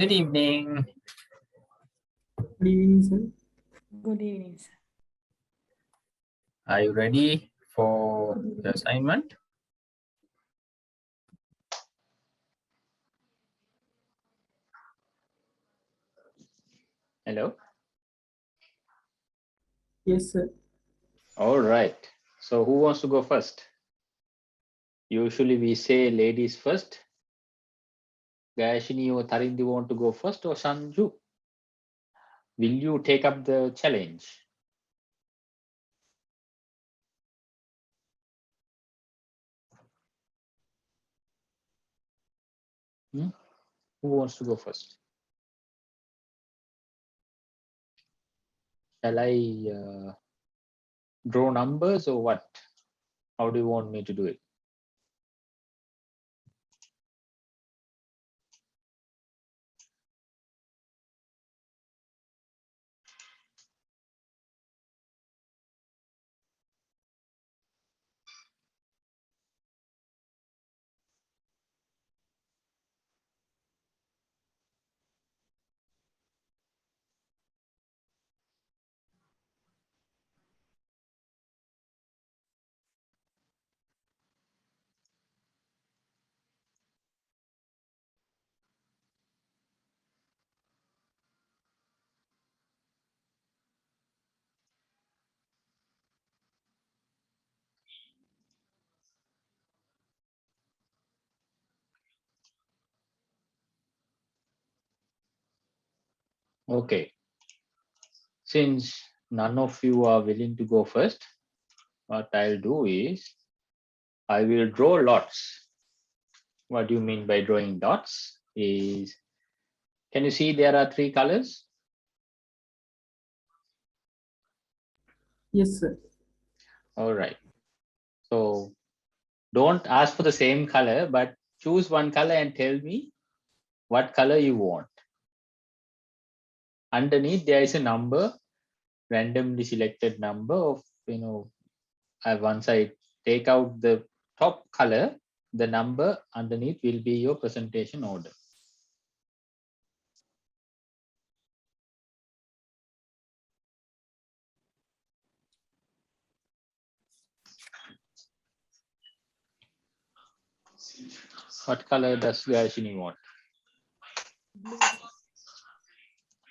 Good evening. Good evening, sir. Good evening, sir. Are you ready for the assignment? Hello? Yes, sir. All right. So who wants to go first? Usually we say ladies first. Gayashini or Tharindu want to go first, or Sanju? Will you take up the challenge? Who wants to go first? Shall I draw numbers or what? How do you want me to do it? Okay. Since none of you are willing to go first, what I'll do is I will draw lots. What do you mean by drawing dots? Is, can you see there are 3 colors? Yes, sir. All right. So don't ask for the same color, but choose one color and tell me what color you want. Underneath there is a number, randomly selected number of, once I take out the top color, the number underneath will be your presentation order. What color does Gayashini want?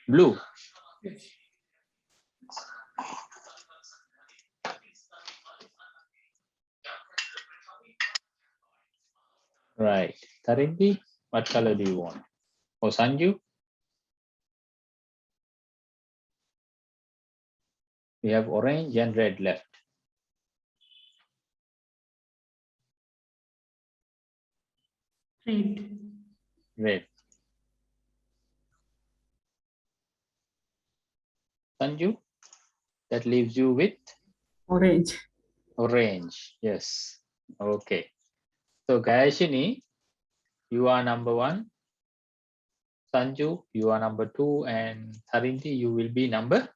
Blue. Yes. Right. Tharindu, what color do you want? Or Sanju? We have orange and red left. Red. Red. Sanju, that leaves you with Orange. orange. Yes. Okay. So Gayashini, you are number 1. Sanju, you are number 2, and Tharindu, you will be number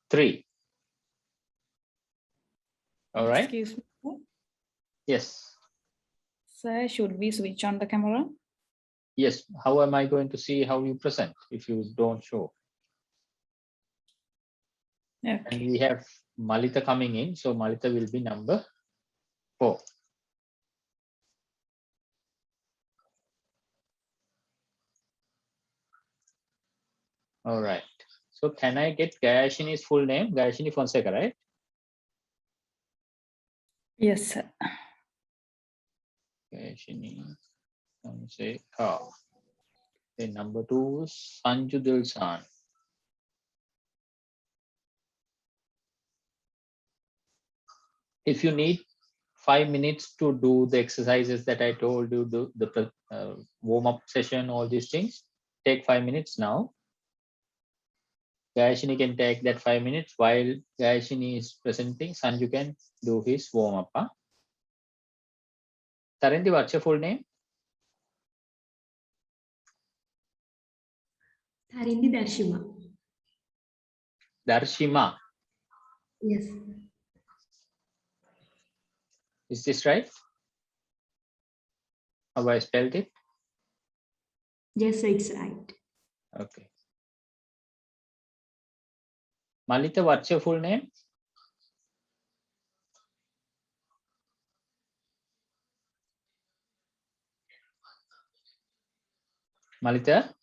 3. All right. Excuse me, sir. Yes. Sir, should we switch on the camera? Yes. How am I going to see how you present if you don't show? And Okay. we have Malita coming in. So Malita will be number 4. All right. So can I get Gayashini's full name? Gayashini Fonseca, right? Yes, sir. Gayashini Fonseca. Then number 2, Sanju Dilsan. If you need 5 minutes to do the exercises that I told you, the warm-up session, all these things, take 5 minutes now. Gayashini can take that 5 minutes while Gayashini is presenting. Sanju can do his warm-up. Huh? Tharindu, what's your full name? Tharindu Darshima. Darshima. Yes. Is this right? How I spelled it? Yes, it's right. Okay. Malita, what's your full name? Malita?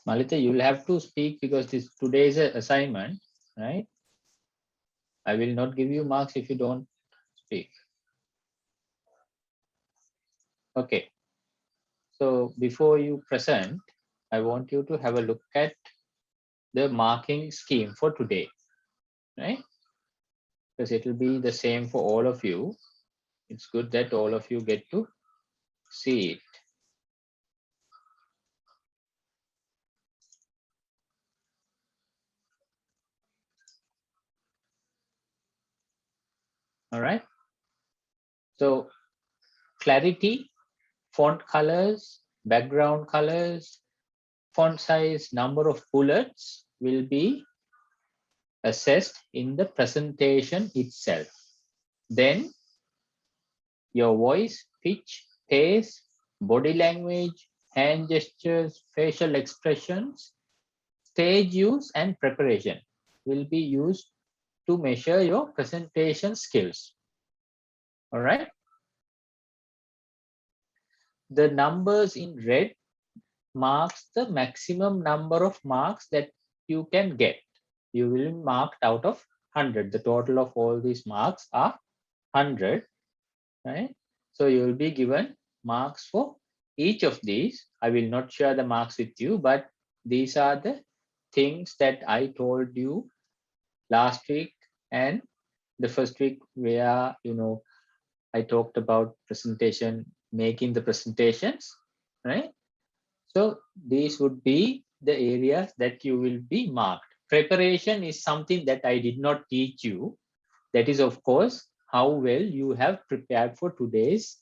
Malita, you'll have to speak because this today is an assignment, right? I will not give you marks if you don't speak. Okay. So before you present, I want you to have a look at the marking scheme for today, right? Because it will be the same for all of you. It's good that all of you get to see it. All right. So clarity, font colors, background colors, font size, number of bullets will be assessed in the presentation itself. Then your voice, pitch, pace, body language, hand gestures, facial expressions, stage use and preparation will be used to measure your presentation skills. All right. The numbers in red marks the maximum number of marks that you can get. You will be marked out of 100. The total of all these marks are 100, right? So you will be given marks for each of these. I will not share the marks with you, but these are the things that I told you last week and the first week where, I talked about presentation, making the presentations, right? So these would be the areas that you will be marked. Preparation is something that I did not teach you. That is, of course, how well you have prepared for today's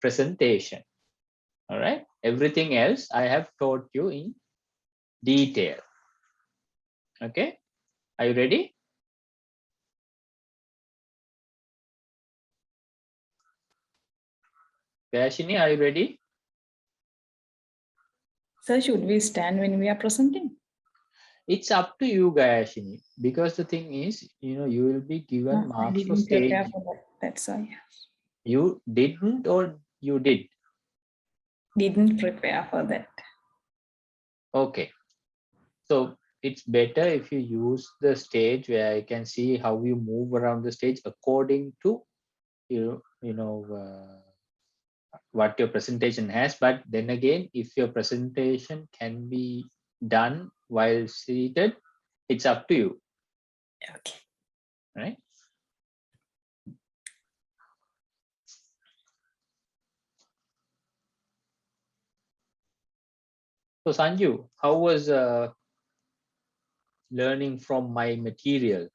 presentation. All right. Everything else I have taught you in detail. Okay. Are you ready? Gayashini, are you ready? Sir, should we stand when we are presenting? It's up to you, Gayashini, because the thing is, you will be given I marks for didn't prepare stage. for that. That's why. You didn't or you did? Didn't prepare for that. Okay. So it's better if you use the stage where I can see how you move around the stage according to what your presentation has. But then again, if your presentation can be done while seated, it's up to you, Okay. right? So Sanju, how was learning from my material?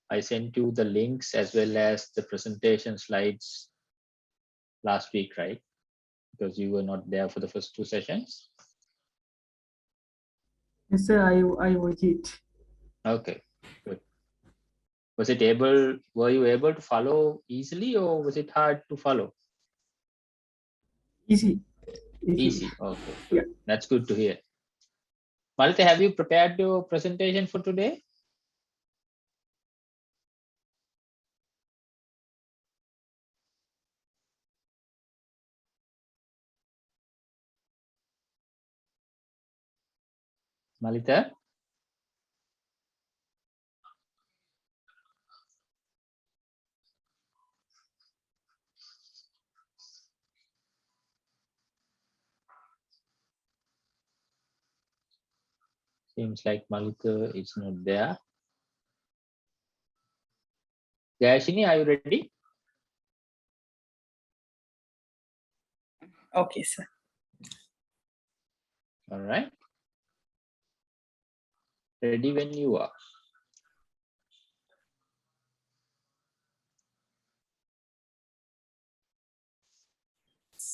I sent you the links as well as the presentation slides last week, right? Because you were not there for the first two sessions. Yes, sir. I watch it. Okay, good. Were you able to follow easily or was it hard to follow? Easy. Easy. Okay, Yeah. good. That's good to hear. Malita, have you prepared your presentation for today? Malita? Seems like Malita is not there. Gayashini, are you ready? Okay, sir. All right. Ready when you are.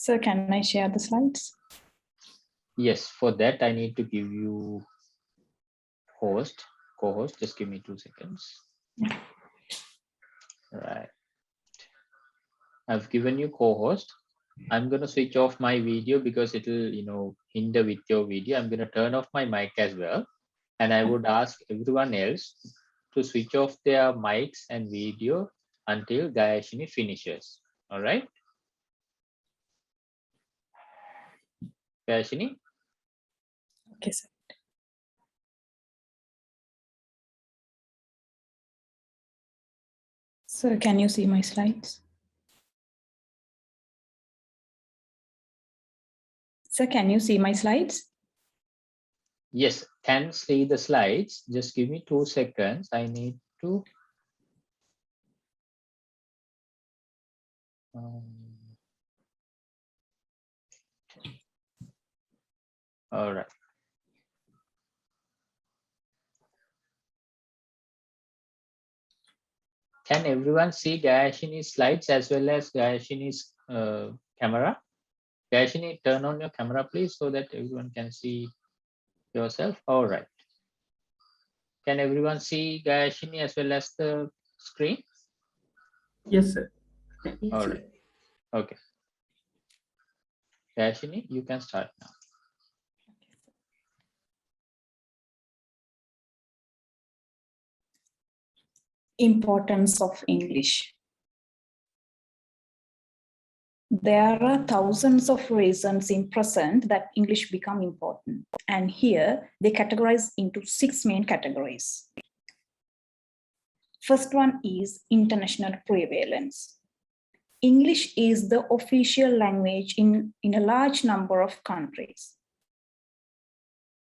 Sir, can I share the slides? Yes, for that I need to give you co-host. Just give me 2 seconds. Right. I've given you co-host. I'm going to switch off my video because it'll, hinder with your video. I'm going to turn off my mic as well. And I would ask everyone else to switch off their mics and video until Gayashini finishes. All right? Gayashini? Okay, sir. Sir, can you see my slides? Sir, can you see my slides? Yes, can see the slides. Just give me 2 seconds. I need to. All right. Can everyone see Gayashini's slides as well as Gayashini's camera? Gayashini, turn on your camera, please, so that everyone can see yourself. All right. Can everyone see Gayashini as well as the screen? Yes, sir. Yes, All sir. right. Okay. Gayashini, you can start now. Importance of English. There are thousands of reasons in present that English become important. And here they categorize into 6 main categories. First one is international prevalence. English is the official language in a large number of countries.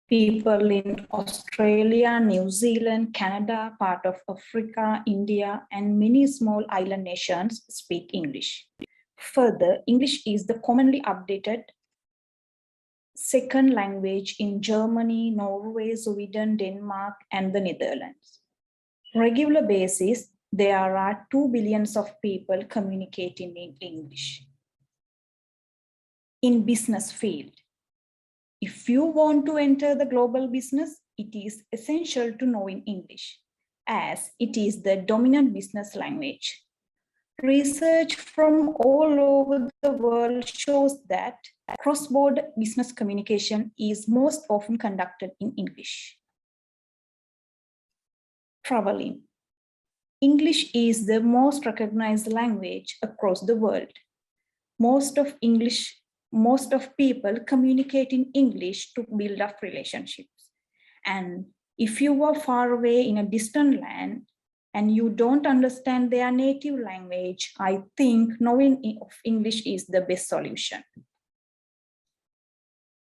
People in Australia, New Zealand, Canada, part of Africa, India, and many small island nations speak English. Further, English is the commonly updated second language in Germany, Norway, Sweden, Denmark, and the Netherlands. Regular basis, there are 2 billion of people communicating in English. In business field, if you want to enter the global business, it is essential to know in English, as it is the dominant business language. Research from all over the world shows that cross-border business communication is most often conducted in English. Traveling. English is the most recognized language across the world. Most of people communicate in English to build up relationships. And if you are far away in a distant land and you don't understand their native language, I think knowing of English is the best solution.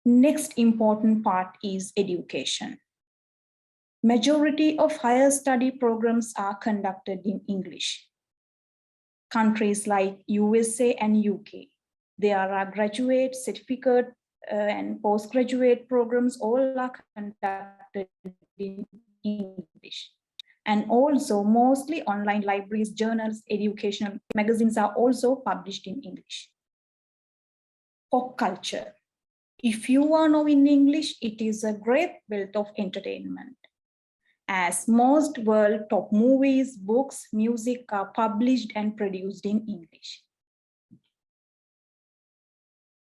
Next important part is education. Majority of higher study programs are conducted in English. Countries like USA and UK, there are graduate, certificate, and postgraduate programs, all are conducted in English. And also mostly online libraries, journals, educational magazines are also published in English. Pop culture. If you are knowing English, it is a great wealth of entertainment, as most world top movies, books, music are published and produced in English.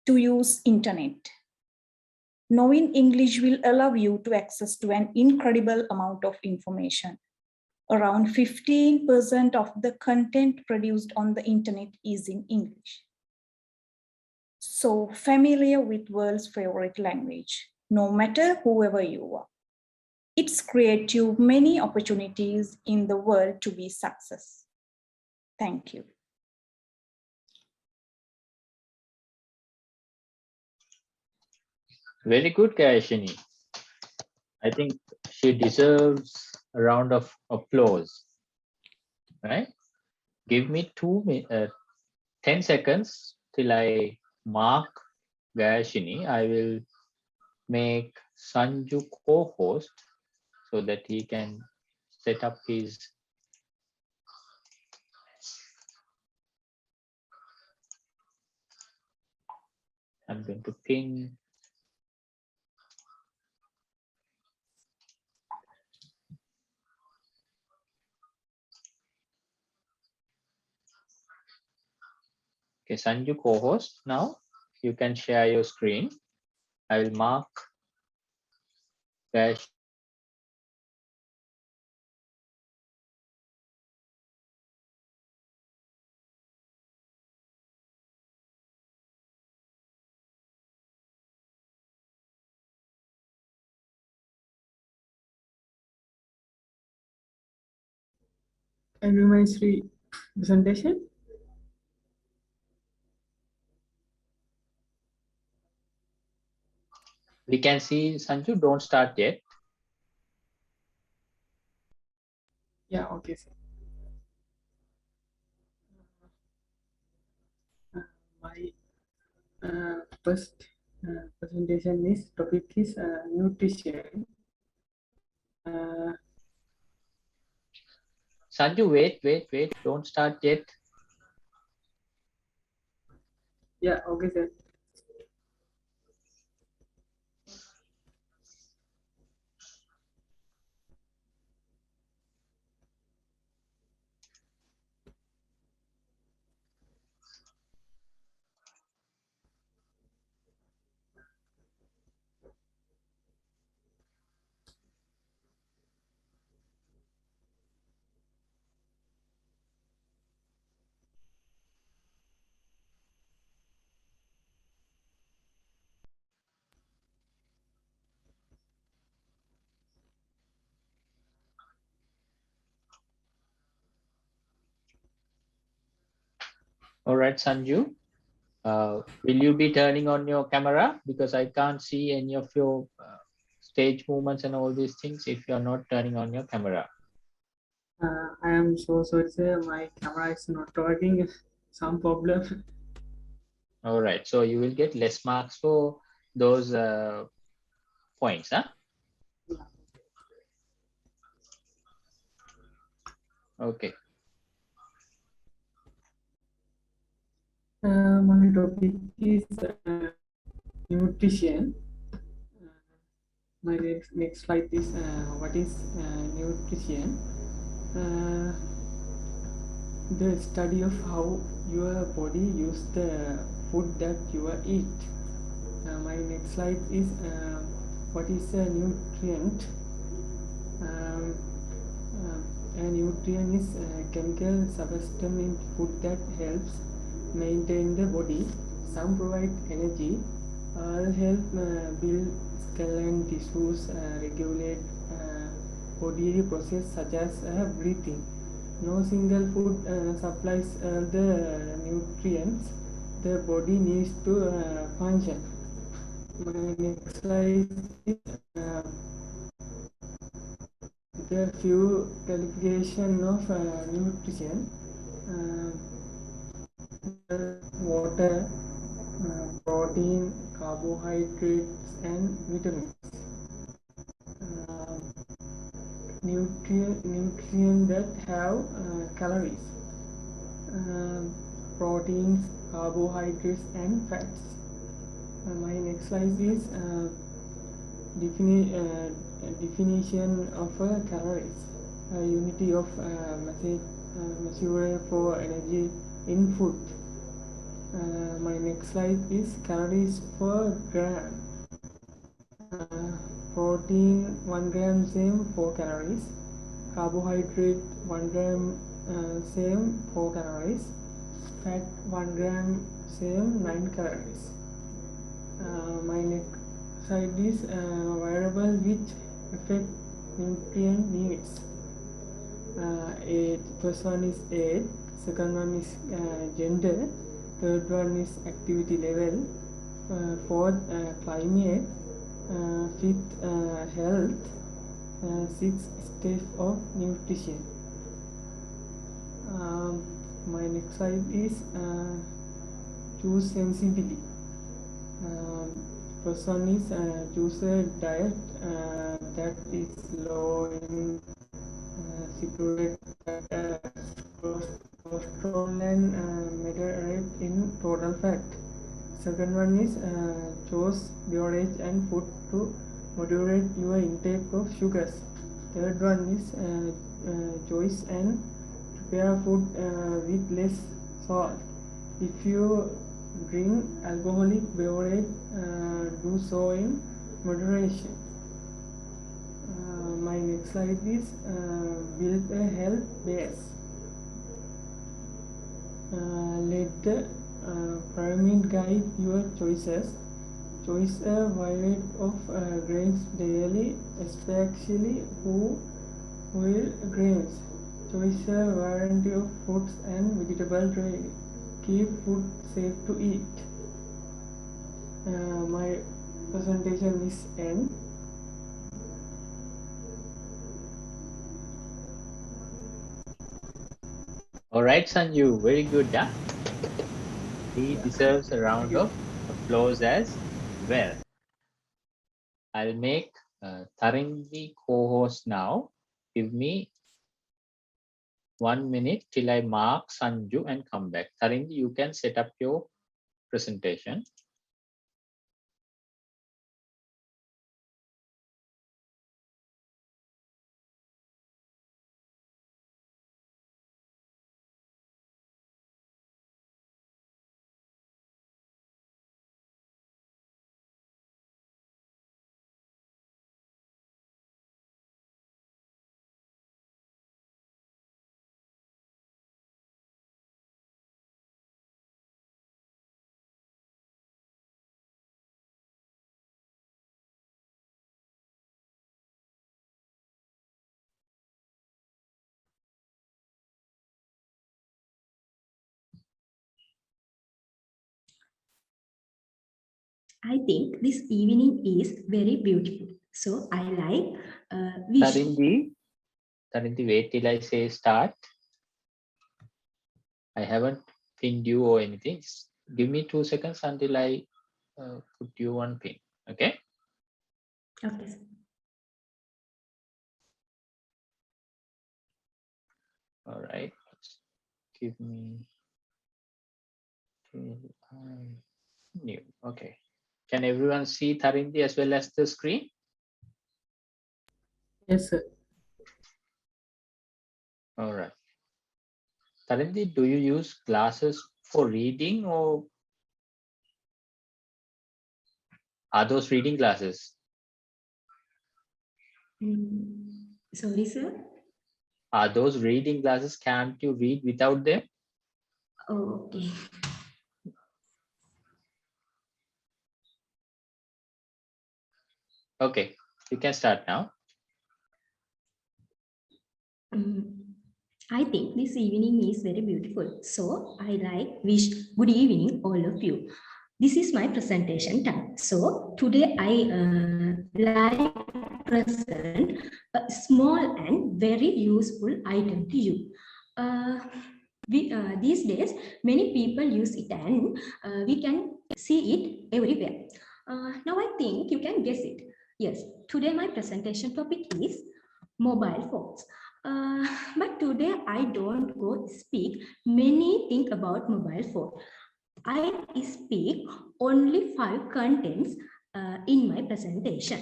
To use internet. Knowing English will allow you to access to an incredible amount of information. Around 15% of the content produced on the internet is in English. So familiar with world's favorite language, no matter whoever you are. It's creates you many opportunities in the world to be success. Thank you. Very good, Gayashini. I think she deserves a round of applause. Right? Give me 10 seconds till I mark Gayashini. I will make Sanju co-host so that he can set up his I'm going to pin. Okay, Sanju co-host. Now you can share your screen. I will mark where Can you my Sri presentation? we can see Sanju. Don't start yet. Yeah, okay, sir. My first presentation is topic is nutrition. Sanju, wait. Don't start yet. Yeah, okay, sir. All right, Sanju. Will you be turning on your camera? Because I can't see any of your stage movements and all these things if you're not turning on your camera. I am so sorry, sir. My camera is not working. Some problem. All right, so you will get less marks for those points, huh? Okay. My topic is nutrition. My next slide is what is nutrition? Uh, the study of how your body use the food that you eat. My next slide is what is a nutrient? Um, a nutrient is a chemical substance in food that helps maintain the body. Some provide energy, others help build skeletal tissues, regulate bodily process such as breathing. No single food supplies the nutrients the body needs to function. My next slide is the few qualification of nutrition. Water, protein, carbohydrates, and vitamins. Uh, nutrient that have calories, proteins, carbohydrates, and fats. My next slide is definition of calories, a unity of measure for energy in food. My next slide is calories per gram. Protein 1 gram same 4 calories. Carbohydrate 1 gram same 4 calories. Fat 1 gram same 9 calories. My next slide is variable which affect nutrient needs. First one is age, second one is gender, third one is activity level, fourth climate, fifth health, sixth stage of nutrition. My next slide is choose sensibly. First one is choose a diet that is low in cigarette, cholesterol, and moderate in total fat. Second one is choose beverage and food to moderate your intake of sugars. Third one is choice and prepare food with less salt. If you drink alcoholic beverage, do so in moderation. My next slide is build a health base. Let the pyramid guide your choices. Choose a variety of grains daily, especially whole grains. Choose a variety of fruits and vegetables daily. Keep food safe to eat. My presentation is end. All right, Sanju, very good. Huh? He deserves a round of applause as well. I'll make Tharindu co-host now. Give me 1 minute till I mark Sanju and come back. Tharindu, you can set up your presentation. I think this evening is very beautiful. So I like wish. Tharindu, wait till I say start. I haven't pinned you or anything. Just give me 2 seconds until I put you on pin. Okay. Okay, sir. All right. Give me till I new. Okay. Can everyone see Tharindu as well as the screen? Yes, sir. All right. Tharindu, do you use glasses for reading or are those reading glasses? Sorry, sir. Are those reading glasses? Can't you read without them? Oh, okay. Okay, you can start now. I think this evening is very beautiful. So I wish good evening all of you. This is my presentation time. So today I like present a small and very useful item to you. These days, many people use it and we can see it everywhere. Now I think you can guess it. Yes, today my presentation topic is mobile phones. But today I don't go speak many things about mobile phone. I speak only 5 contents in my presentation.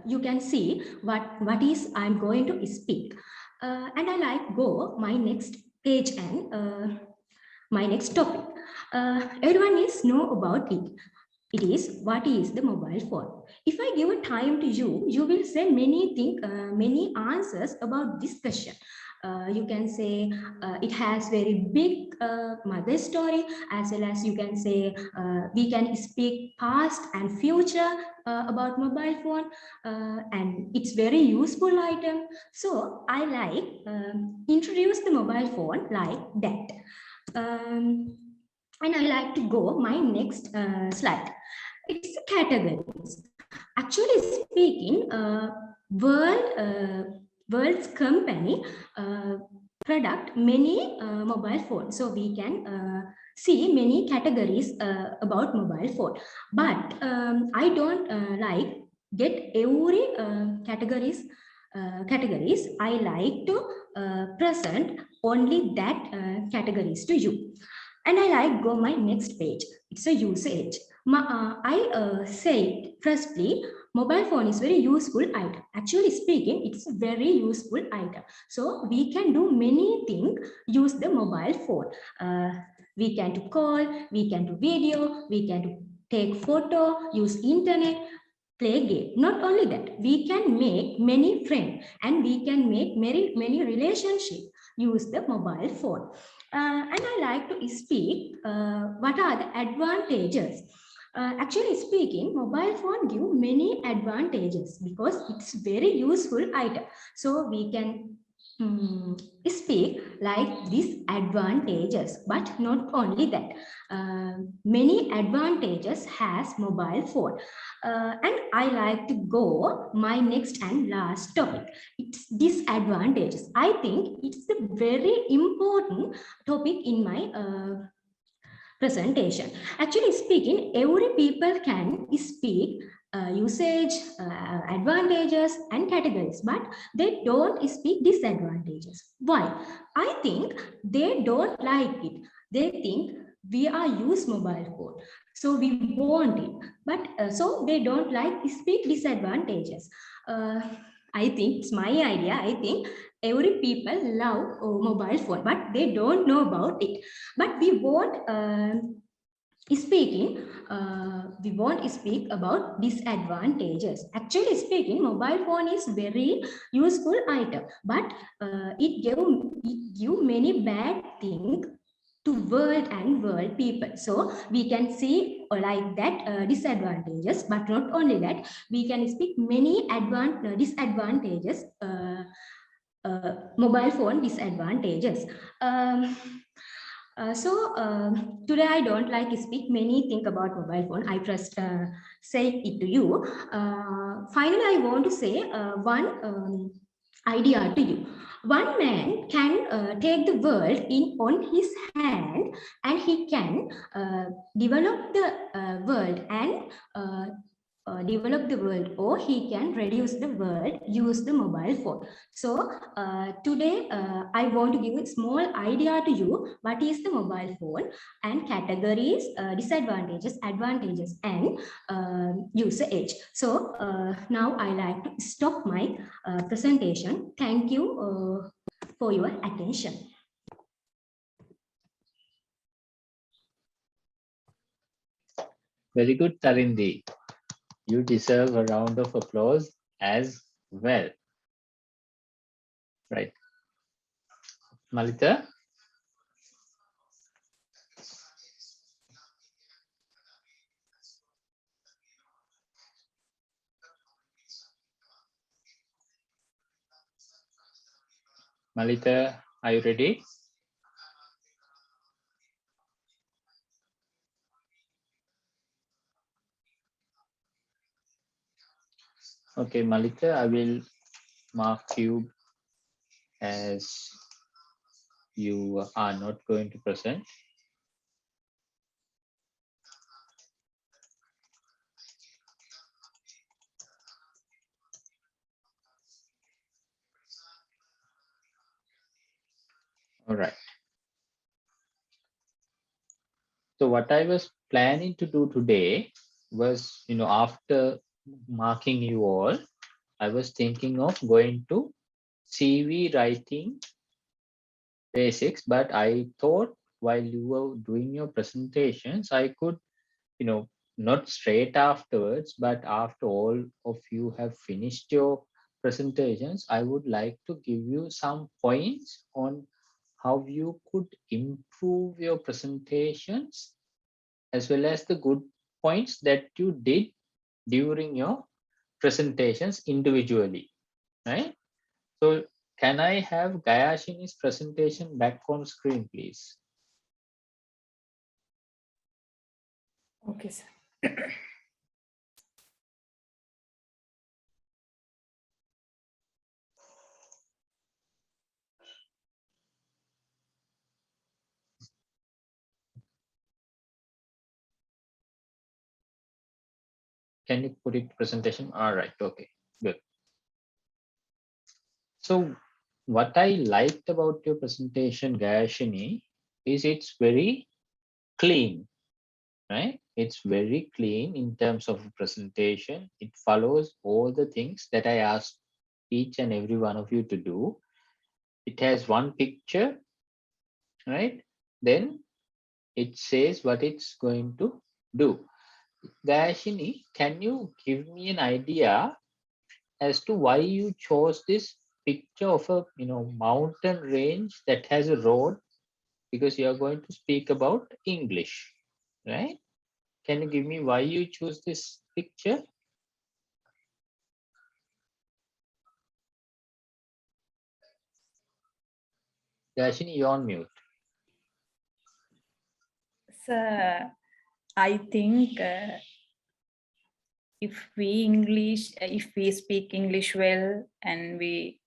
You can see what is I'm going to speak. And I like go my next page and my next topic. Everyone is know about it. It is what is the mobile phone. If I give a time to you, you will say many things, many answers about this question. You can say it has very big mother story, as well as you can say we can speak past and future about mobile phone, and it's very useful item. So I like introduce the mobile phone like that. And I like to go my next slide. It's categories. Actually speaking, world's company product many mobile phones, so we can see many categories about mobile phone. But I don't like get every categories. I like to present only that categories to you. And I like go my next page. It's a usage. I say firstly, mobile phone is very useful item. Actually speaking, it's a very useful item. So we can do many things, use the mobile phone. We can do call, we can do video, we can do take photo, use internet, play game. Not only that, we can make many friends and we can make many relationships, use the mobile phone. And I like to speak what are the advantages. Actually speaking, mobile phone give many advantages because it's very useful item. So we can speak like these advantages, but not only that. Many advantages has mobile phone. And I like to go my next and last topic. It's disadvantages. I think it's the very important topic in my presentation. Actually speaking, every people can speak usage, advantages and categories, but they don't speak disadvantages. Why? I think they don't like it. They think we are use mobile phone, so we want it, but so they don't like speak disadvantages. I think it's my idea. I think every people love mobile phone, but they don't know about it. But we won't speaking we won't speak about disadvantages. Actually speaking, mobile phone is very useful item, but it give many bad things to world people. So we can see like that disadvantages, but not only that, we can speak many disadvantages, mobile phone disadvantages. um, Today I don't like to speak many things about mobile phone. I just say it to you. Finally, I want to say one idea to you. One man can take the world in on his hand, and he can develop the world and develop the world, or he can reduce the world, use the mobile phone. So today I want to give a small idea to you what is the mobile phone and categories, disadvantages, advantages and usage. So now I like to stop my presentation. Thank you for your attention. Very good, Tharindu. You deserve a round of applause as well. Right. Malita? Malita, are you ready? Okay, Malita, I will mark you as you are not going to present. All right. So what I was planning to do today was, after marking you all, I was thinking of going to CV writing basics, but I thought while you were doing your presentations, I could, not straight afterwards, but after all of you have finished your presentations, I would like to give you some points on how you could improve your presentations as well as the good points that you did during your presentations individually, right? So can I have Gayashini's presentation back on screen, please? Okay, sir. Can you put it presentation? All right, okay, good. So what I liked about your presentation, Gayashini, is it's very clean, right? It's very clean in terms of presentation. It follows all the things that I asked each and every one of you to do. It has one picture, right? Then it says what it's going to do. Dashini, can you give me an idea as to why you chose this picture of a mountain range that has a road? Because you are going to speak about English, right? Can you give me why you choose this picture? Dashini, you're on mute. So I think if we speak English well and we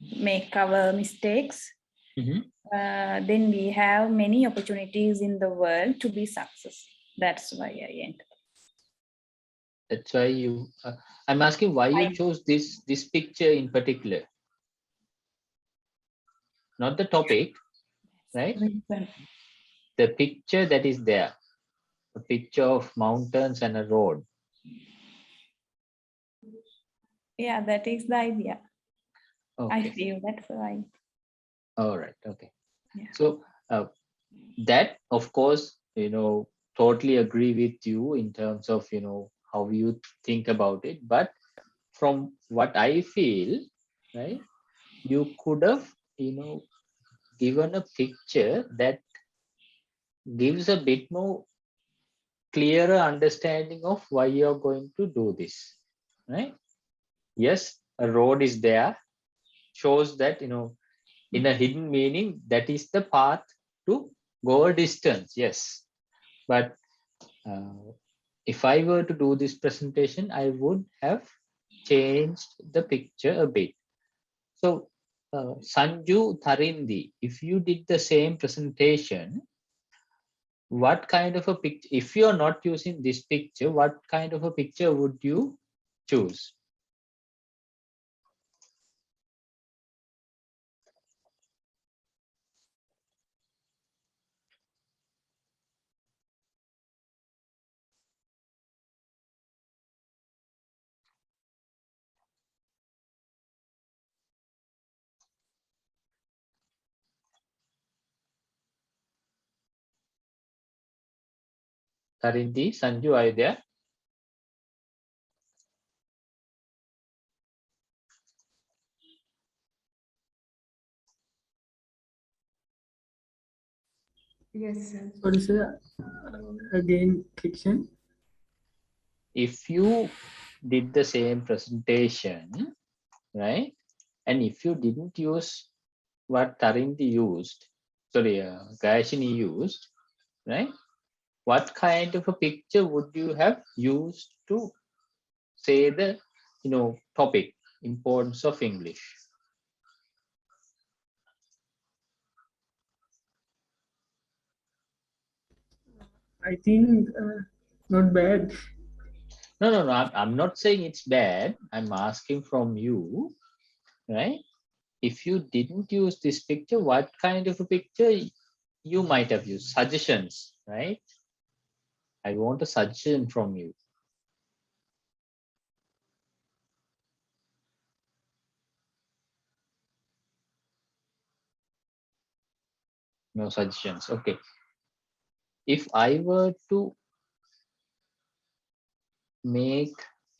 make our mistakes, then we have many opportunities in the world to be successful. That's why I entered. That's why you. I'm asking why you chose this picture in particular, not the topic, right? The picture that is there, a picture of mountains and a road. Yeah, that is the idea. Okay. I feel that's right. All right. Okay. Yeah. So that, of course, totally agree with you in terms of how you think about it. But from what I feel, right, you could have given a picture that gives a bit more clearer understanding of why you're going to do this, right? Yes, a road is there, shows that in a hidden meaning, that is the path to go a distance. Yes, but if I were to do this presentation, I would have changed the picture a bit. So Sanju, Tharindi, if you did the same presentation, what kind of a picture, if you're not using this picture, what kind of a picture would you choose? Tharindi, Sanju, are you there? Yes, sir. Sorry, sir. Again, fiction. If you did the same presentation, right, and if you didn't use what Tharindi used, sorry, Gayashini used, right, what kind of a picture would you have used to say the topic, importance of English? I think not bad. No, I'm not saying it's bad. I'm asking from you, right? If you didn't use this picture, what kind of a picture you might have used? Suggestions, right? I want a suggestion from you. No suggestions. Okay. If I were to make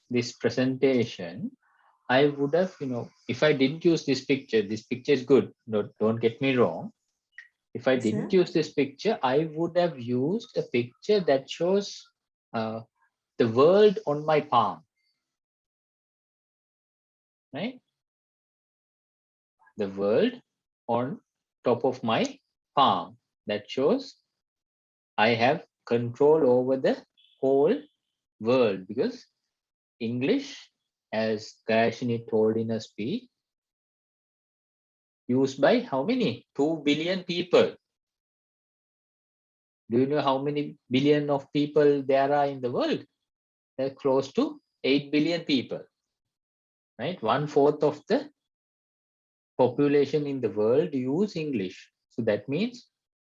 this presentation, I would have, if I didn't use this picture is good. Don't get me wrong. If I didn't use this picture, I would have used a picture that shows the world on my palm, right? The world on top of my palm. That shows I have control over the whole world, because English, as Gayashini told in a speech, used by how many? 2 billion people. Do you know how many billion of people there are in the world? There are close to 8 billion people, right? 1/4 of the population in the world use English. So that means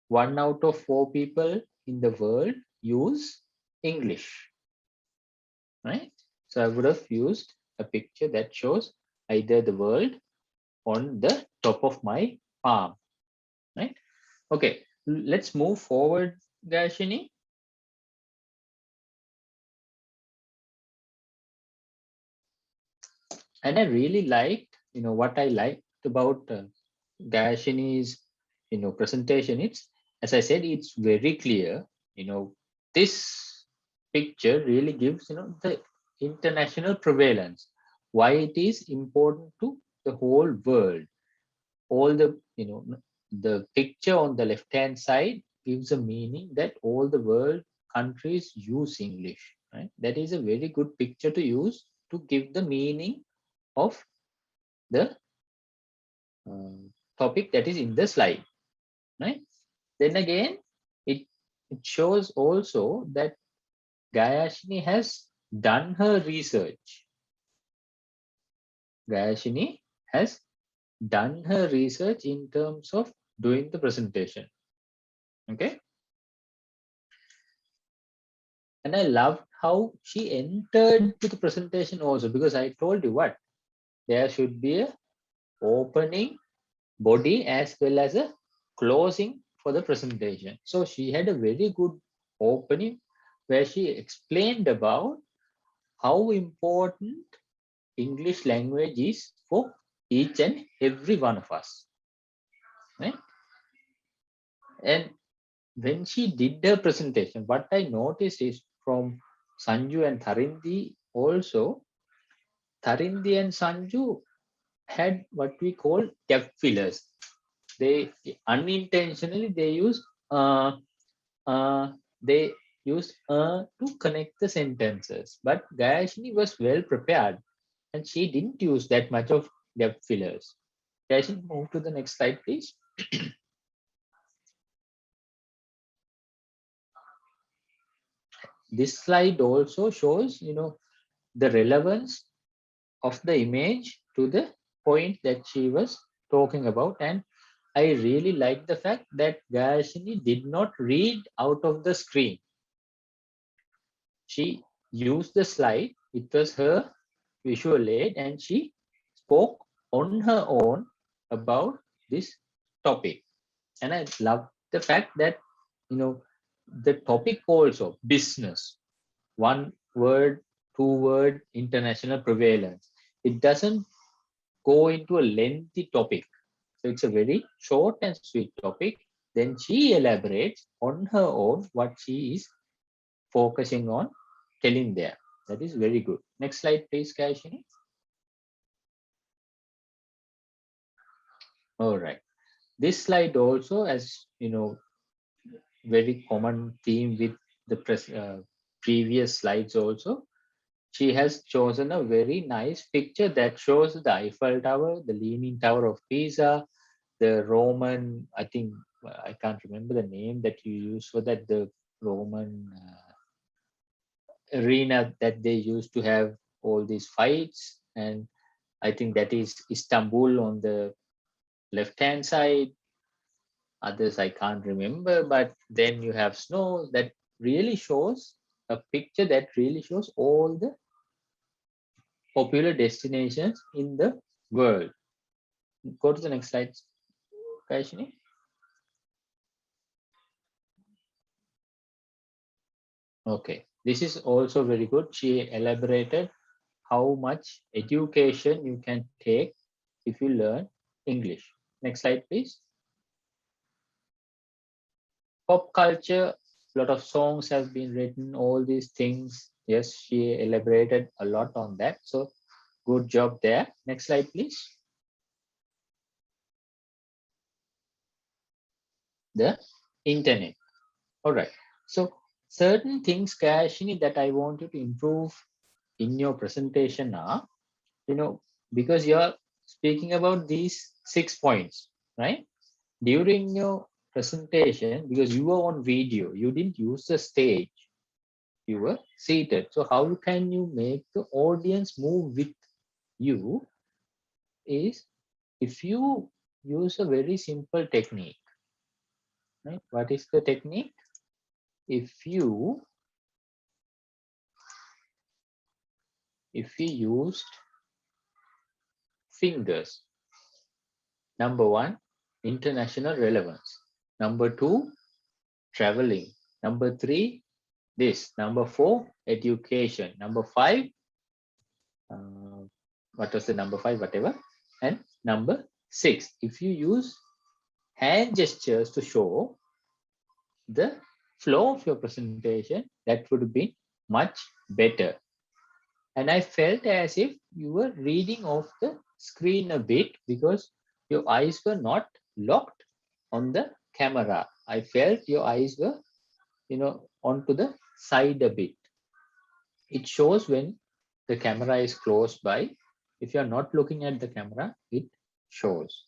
1 out of 4 people in the world use English, right? So I would have used a picture that shows either the world on the top of my palm, right? Okay, let's move forward, Gashini. And I really liked, what I liked about Gayashini's, presentation. It's, as I said, it's very clear. This picture really gives, the international prevalence, why it is important to the whole world. All the, the picture on the left-hand side gives a meaning that all the world countries use English, right? That is a very good picture to use to give the meaning of the topic that is in the slide, right? Then again, it, it shows also that Gayashini has done her research. Gayashini has done her research in terms of doing the presentation. Okay. And I loved how she entered to the presentation also, because I told you what, there should be a opening body as well as a closing for the presentation. So she had a very good opening where she explained about how important English language is for each and every one of us, right? And when she did her presentation, what I noticed is from Sanju and Tharindi also, Tharindi and Sanju had what we call gap fillers. They unintentionally they use uh, they use to connect the sentences. But Gayashini was well prepared and she didn't use that much of gap fillers. Gayashini, move to the next slide, please. This slide also shows, the relevance of the image to the point that she was talking about. And I really like the fact that Gayashini did not read out of the screen. She used the slide, it was her visual aid, and she spoke on her own about this topic. And I love the fact that, the topic also, business, one word, two word, international prevalence. It doesn't go into a lengthy topic. So it's a very short and sweet topic. Then she elaborates on her own what she is focusing on telling there. That is very good. Next slide, please, Kashini. All right. This slide also, as very common theme with the previous slides also. She has chosen a very nice picture that shows the Eiffel Tower, the Leaning Tower of Pisa, the Roman, I think, I can't remember the name that you use for that, the Roman arena that they used to have all these fights. And I think that is Istanbul on the left hand side. Others I can't remember, but then you have snow that really shows a picture that really shows all the popular destinations in the world. Go to the next slide, Kaishini. Okay, this is also very good. She elaborated how much education you can take if you learn English. Next slide, please. Pop culture, a lot of songs have been written, all these things. Yes, she elaborated a lot on that. So good job there. Next slide, please. The internet. All right. So certain things, Kashini, that I want you to improve in your presentation are, because you're speaking about these 6 points, right? During your presentation, because you were on video, you didn't use the stage, you were seated. So how can you make the audience move with you is if you use a very simple technique. right? What is the technique? If you used fingers, number 1, international relevance. Number 2, traveling. Number 3, this. Number 4, education. Number 5, what was the number 5? Whatever. And number 6, if you use hand gestures to show the flow of your presentation, that would be much better. And I felt as if you were reading off the screen a bit because your eyes were not locked on the camera. I felt your eyes were, onto the side a bit. It shows when the camera is close by. If you're not looking at the camera, it shows.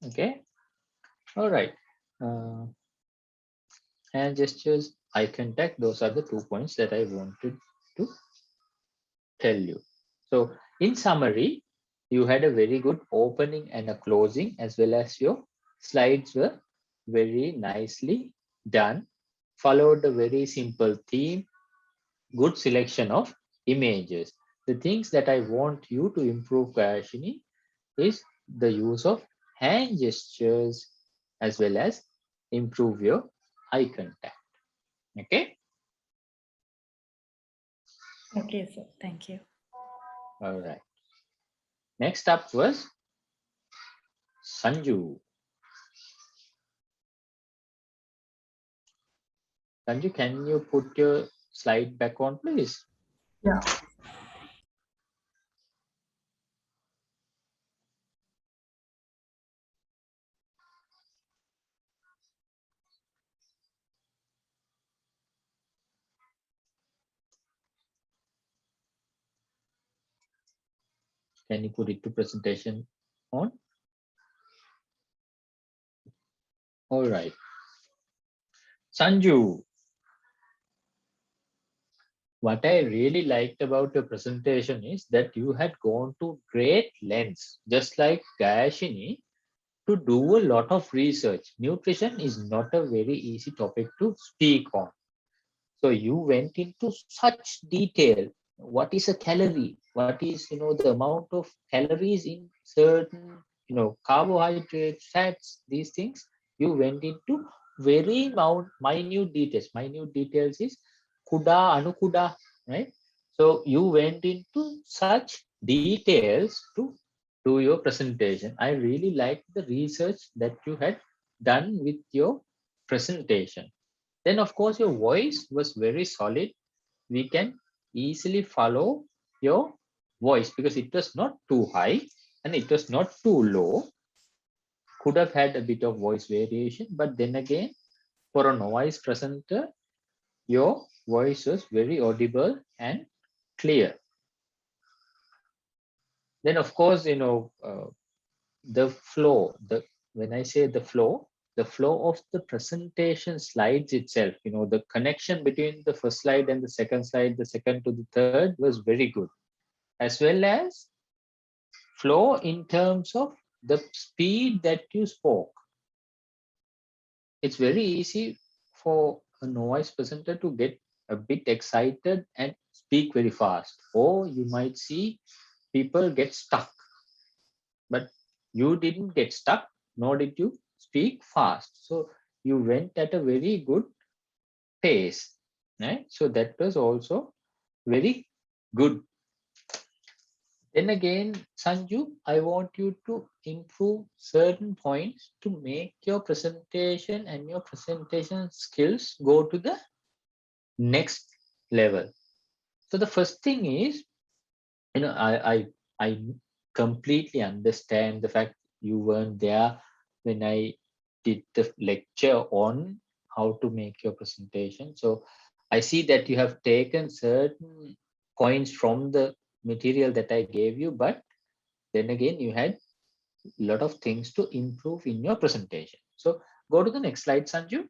Okay. All right. Hand gestures, eye contact, those are the 2 points that I wanted to tell you. So in summary, you had a very good opening and a closing, as well as your slides were very nicely done, followed a very simple theme, good selection of images. The things that I want you to improve, Kayashini, is the use of hand gestures as well as improve your eye contact. Okay. Okay, sir. Thank you. All right. Next up was Sanju. Sanju, can you put your slide back on, please? Yeah. Can you put it to presentation on? All right. Sanju, what I really liked about your presentation is that you had gone to great lengths, just like Gayashini, to do a lot of research. Nutrition is not a very easy topic to speak on. So you went into such detail. What is a calorie? What is, the amount of calories in certain, carbohydrates, fats, these things. You went into very minute details. Minute details is kuda, anukuda, right? So you went into such details to do your presentation. I really liked the research that you had done with your presentation. Then, of course, your voice was very solid. We can easily follow your voice because it was not too high and it was not too low. Could have had a bit of voice variation, but then again, for a novice presenter, your voice was very audible and clear. Then, of course, the flow, when I say the flow of the presentation slides itself, the connection between the first slide and the second slide, the second to the third was very good, as well as flow in terms of the speed that you spoke. It's very easy for a novice presenter to get a bit excited and speak very fast, or you might see people get stuck. But you didn't get stuck, nor did you speak fast. So you went at a very good pace, right? So that was also very good. Then again, Sanju, I want you to improve certain points to make your presentation and your presentation skills go to the next level. So the first thing is, I completely understand the fact you weren't there when I did the lecture on how to make your presentation. So I see that you have taken certain points from the material that I gave you, but then again, you had a lot of things to improve in your presentation. So go to the next slide, Sanju.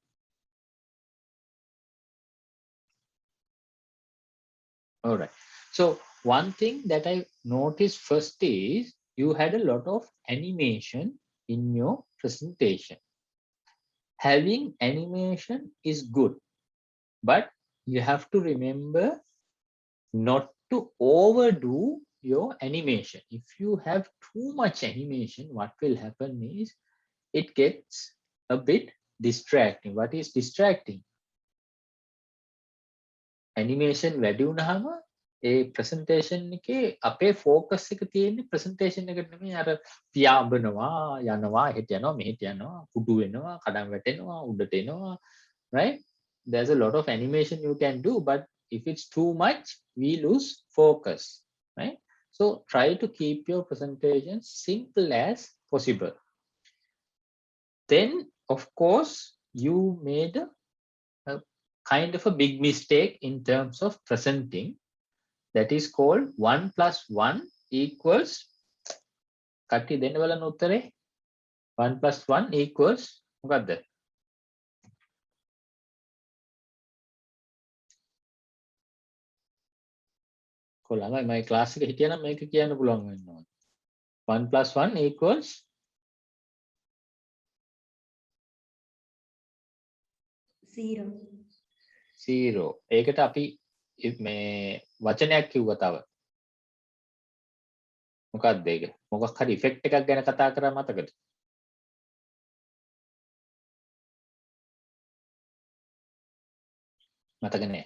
All right. So one thing that I noticed first is you had a lot of animation in your presentation. Having animation is good, but you have to remember not to overdo your animation. If you have too much animation, what will happen is it gets a bit distracting. What is distracting? Animation වැඩි වුණාම ඒ presentation එකේ අපේ focus එක තියෙන්නේ presentation එකට නෙමෙයි අර පියාඹනවා යනවා එහෙට යනවා මෙහෙට යනවා කුඩු වෙනවා කඩම් වැටෙනවා උඩට එනවා, right? There's a lot of animation you can do, but if it's too much we lose focus, right? So try to keep your presentation simple as possible. Then of course you made a kind of a big mistake in terms of presenting. That is called 1 plus 1 equals, කට්ටිය දෙන්න බලන්න උත්තරේ. 1 plus 1 equals මොකක්ද? කොළඟයි මගේ class එක හිටියනම් මේක කියන්න පුළුවන් වෙනවා. 1 plus 1 equals 0. 0. ඒකට අපි මේ වචනයක් කිව්වා තව. මොකක්ද ඒක? මොකක් හරි ඉෆෙක්ට් එකක් ගැන කතා කරා මතකද? මතක නෑ.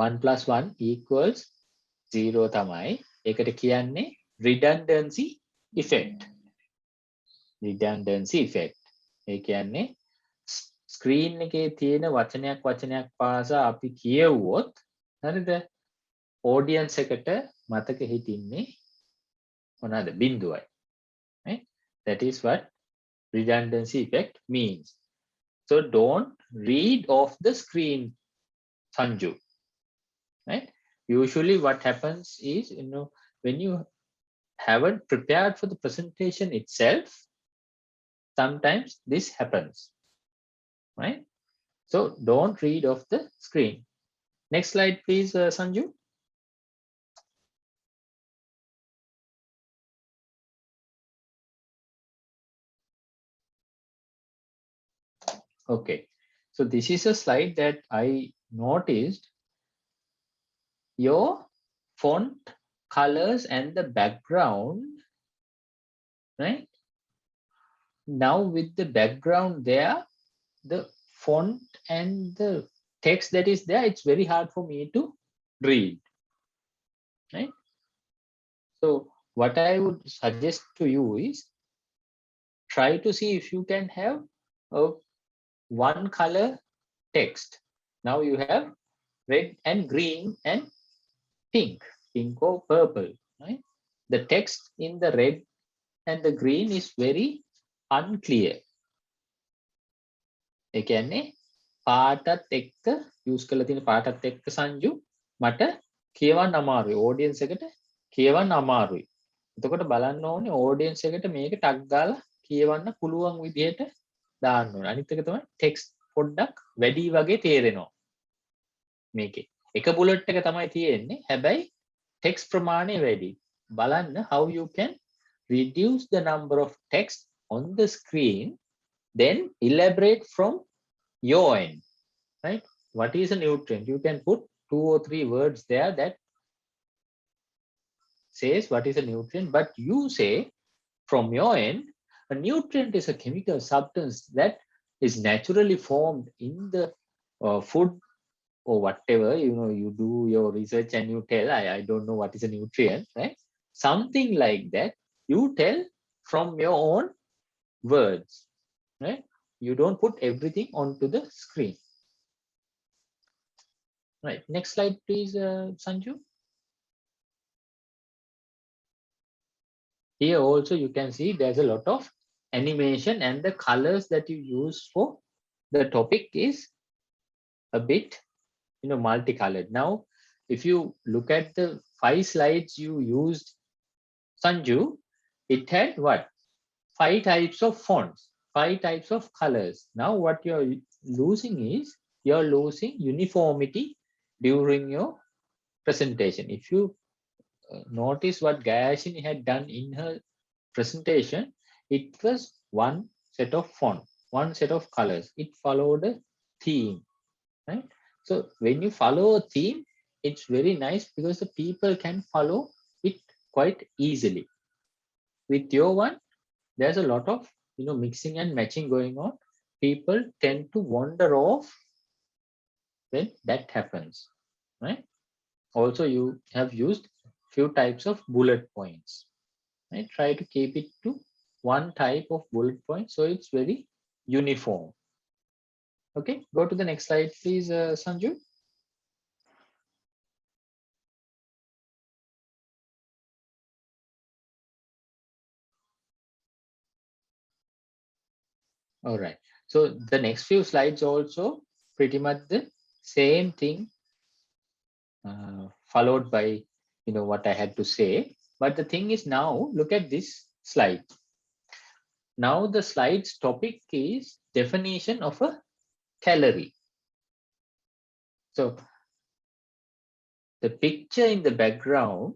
1 plus 1 equals 0 තමයි. ඒකට කියන්නේ redundancy effect. Redundancy effect. ඒ කියන්නේ ස්ක්‍රීන් එකේ තියෙන වචනයක් පාසා අපි කියවුවොත් හරිද? ඔඩියන්ස් එකට මතක හිටින්නේ මොනවාද? බිඳුවයි. Right? That is what redundancy effect means. So don't read off the screen, Sanju. Right? Usually what happens is, when you haven't prepared for the presentation itself, sometimes this happens. Right? So don't read off the screen. Next slide, please, Sanju. Okay, so this is a slide that I noticed. Your font colors and the background, right? Now with the background there, the font and the text that is there, it's very hard for me to read, right? So what I would suggest to you is try to see if you can have a one color text. Now you have red and green and pink or purple, right? The text in the red and the green is very unclear. ඒ කියන්නේ පාටත් එක්ක use කරලා තියෙන පාටත් එක්ක සංජු මට කියවන්න අමාරුයි. Audience එකට කියවන්න අමාරුයි. එතකොට බලන්න ඕනේ ඔඩියන්ස් එකට මේක ටග් ගාලා කියවන්න පුළුවන් විදිහට දාන්න ඕනේ. අනිත් එක තමයි ටෙක්ස්ට් පොඩ්ඩක් වැඩි වගේ තේරෙනවා. මේකේ එක බුලට් එක තමයි තියෙන්නේ. හැබැයි ටෙක්ස්ට් ප්‍රමාණය වැඩි. බලන්න how you can reduce the number of text on the screen, then elaborate from your end, right? What is a nutrient? You can put 2 or 3 words there that says what is a nutrient, but you say from your end, a nutrient is a chemical substance that is naturally formed in the food or whatever, you do your research and you tell, I don't know what is a nutrient, right? Something like that, you tell from your own words, right? You don't put everything onto the screen. Right, next slide, please, Sanju. Here also you can see there's a lot of animation and the colors that you use for the topic is a bit, multicolored. Now, if you look at the 5 slides you used, Sanju, it had what? 5 types of fonts, 5 types of colors. Now what you're losing is you're losing uniformity during your presentation. If you notice what Gayashini had done in her presentation. It was one set of font, one set of colors. It followed a theme, right? So when you follow a theme, it's very nice because the people can follow it quite easily. With your one, there's a lot of mixing and matching going on. People tend to wander off when that happens, right? Also, you have used few types of bullet points, right? Try to keep it to one type of bullet point so it's very uniform. Okay, go to the next slide, please, Sanju. All right. So the next few slides also pretty much the same thing, followed by what I had to say. But the thing is, now look at this slide. Now the slide's topic is definition of a calorie. So the picture in the background,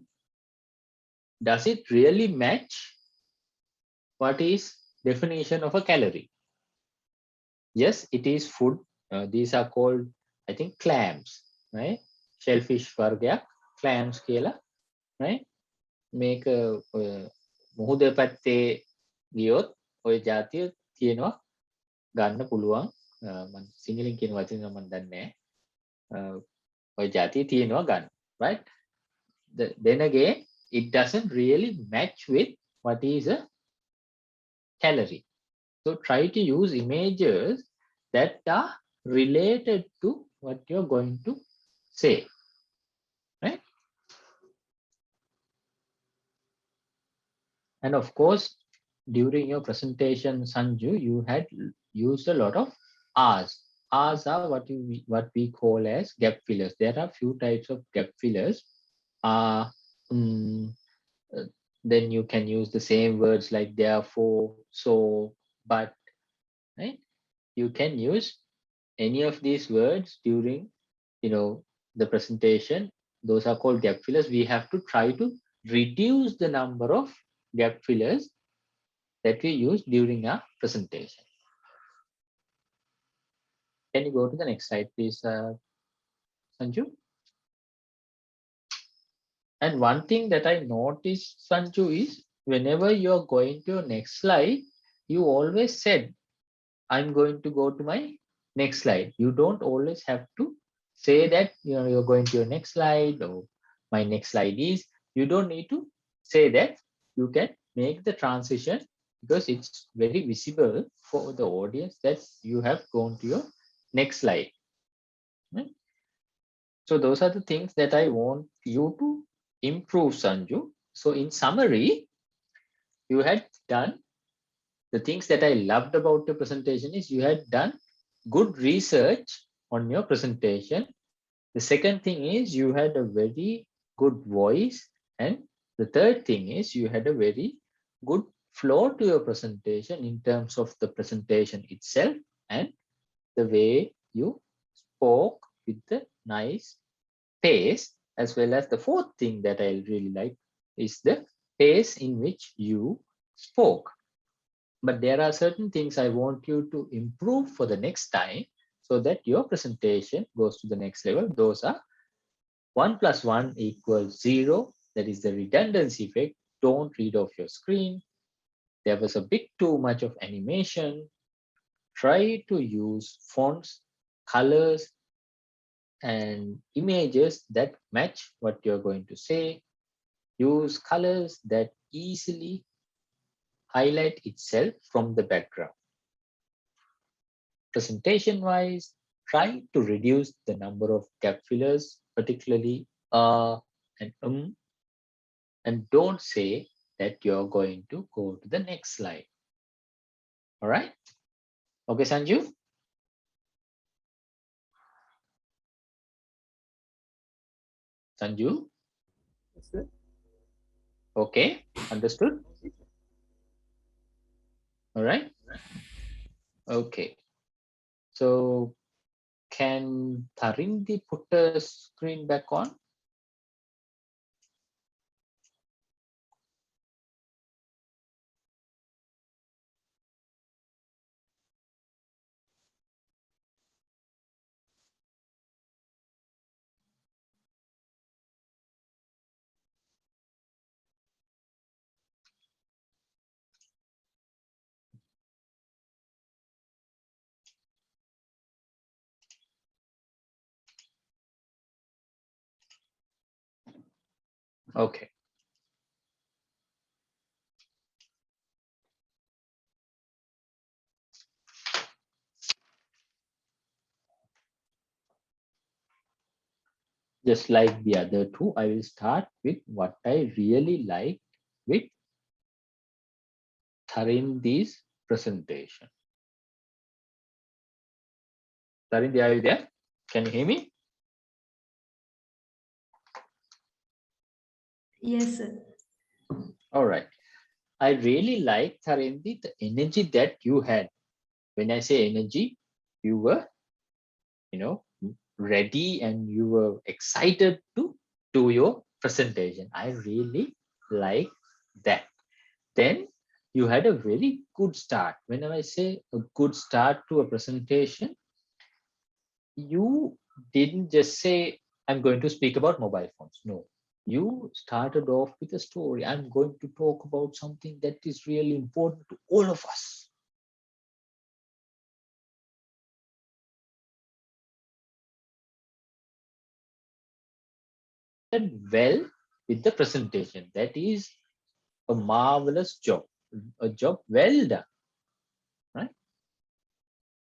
does it really match what is definition of a calorie? Yes, it is food. These are called, I think, clams, right? Shellfish vargaya, clams කියලා, right? මේක මුහුද පැත්තේ ගියොත් ඔය ජාතිය තියෙනවා ගන්න පුළුවන්. මම සිංහලෙන් කියන වචනේ නම් මම දන්නේ නැහැ. ඔය ජාතිය තියෙනවා ගන්න, right? Then again, it doesn't really match with what is a calorie. So try to use images that are related to what you're going to say, right? And of course, during your presentation, Sanju, you had used a lot of R's. R's are what we call as gap fillers. There are few types of gap fillers. Then you can use the same words like therefore, so, but, right? You can use any of these words during the presentation. Those are called gap fillers. We have to try to reduce the number of gap fillers that we use during our presentation. Can you go to the next slide, please, Sanju? And one thing that I noticed, Sanju, is whenever you're going to your next slide, you always said, I'm going to go to my next slide. You don't always have to say that you're going to your next slide or my next slide is. You don't need to say that. You can make the transition because it's very visible for the audience that you have gone to your next slide. Right? So those are the things that I want you to improve, Sanju. So in summary, you had done the things that I loved about your presentation is you had done good research on your presentation. The second thing is you had a very good voice. And the third thing is you had a very good flow to your presentation in terms of the presentation itself and the way you spoke with the nice pace, as well as the fourth thing that I really like is the pace in which you spoke. But there are certain things I want you to improve for the next time so that your presentation goes to the next level. Those are 1 + 1 = 0. That is the redundancy effect. Don't read off your screen. There was a bit too much of animation. Try to use fonts, colors, and images that match what you're going to say. Use colors that easily highlight itself from the background. Presentation wise, try to reduce the number of gap fillers, particularly and and don't say that you're going to go to the next slide. All right. Okay, Sanju. Sanju. Yes, sir. Okay, understood. All right. Okay. So can Tharindu put the screen back on? Okay. Just like the other two, I will start with what I really like with Tharindi's presentation. Tharindi, are you there? Can you hear me? Yes, sir. All right. I really like, Tharindi, the energy that you had. When I say energy, you were, ready and you were excited to do your presentation. I really like that. Then you had a very good start. Whenever I say a good start to a presentation, you didn't just say, I'm going to speak about mobile phones. No, you started off with a story. I'm going to talk about something that is really important to all of us. And well with the presentation. That is a marvelous job, a job well done, right?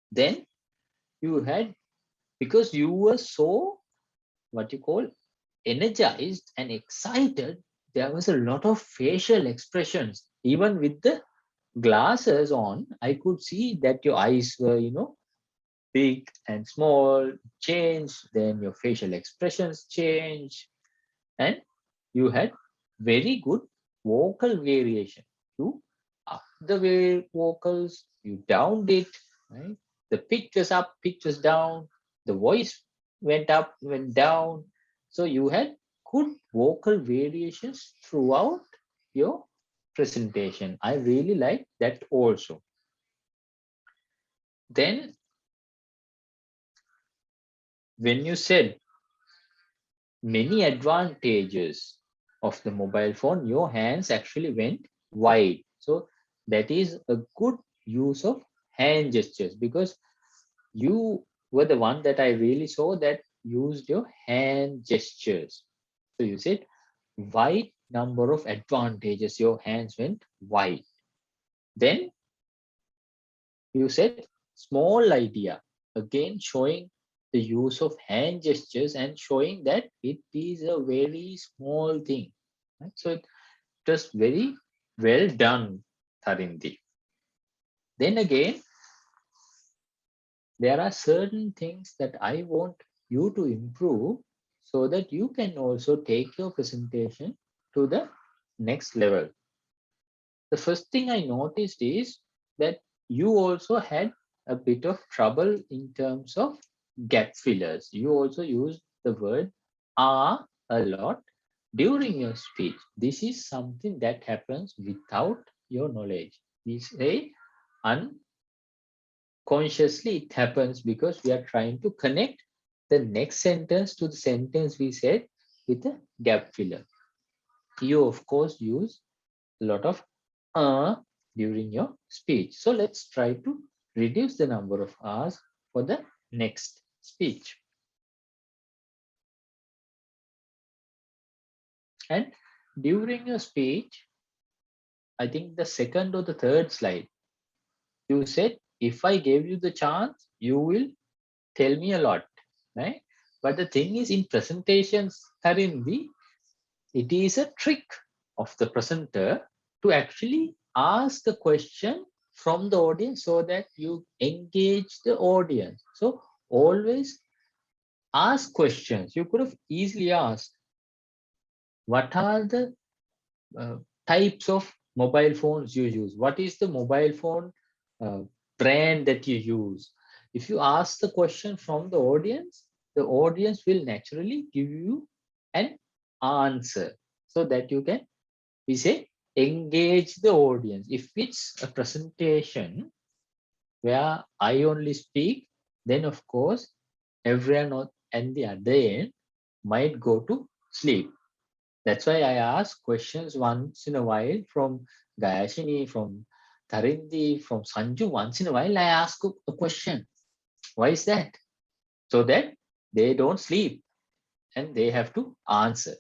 Then you had, because you were so, what you call, energized and excited, there was a lot of facial expressions. Even with the glasses on, I could see that your eyes were, big and small, change, then your facial expressions change, and you had very good vocal variation. You up the way vocals, you downed it, right? The pitch was up, pitch was down, the voice went up, went down. So you had good vocal variations throughout your presentation. I really like that also. Then when you said many advantages of the mobile phone, your hands actually went wide. So that is a good use of hand gestures, because you were the one that I really saw that used your hand gestures. So you said wide number of advantages, your hands went wide. Then you said small idea, again showing the use of hand gestures and showing that it is a very small thing. Right? So it was very well done, Tharindi. Then again, there are certain things that I want you to improve so that you can also take your presentation to the next level. The first thing I noticed is that you also had a bit of trouble in terms of gap fillers. You also used the word are a lot during your speech. This is something that happens without your knowledge. We say unconsciously it happens because we are trying to connect the next sentence to the sentence we said with a gap filler. You of course use a lot of during your speech. So let's try to reduce the number of R's for the next speech. And during your speech, I think the second or the third slide, you said, if I gave you the chance, you will tell me a lot, right? But the thing is, in presentations, Tharindi, it is a trick of the presenter to actually ask the question from the audience so that you engage the audience. So always ask questions. You could have easily asked, what are the uh, types of mobile phones you use? What is the mobile phone uh, brand that you use? If you ask the question from the audience will naturally give you an answer so that you can, we say, engage the audience. If it's a presentation where I only speak, then of course everyone at the other end might go to sleep. That's why I ask questions once in a while from Gayashini, from Tharindi, from Sanju. Once in a while, I ask a question. Why is that? So that they don't sleep and they have to answer.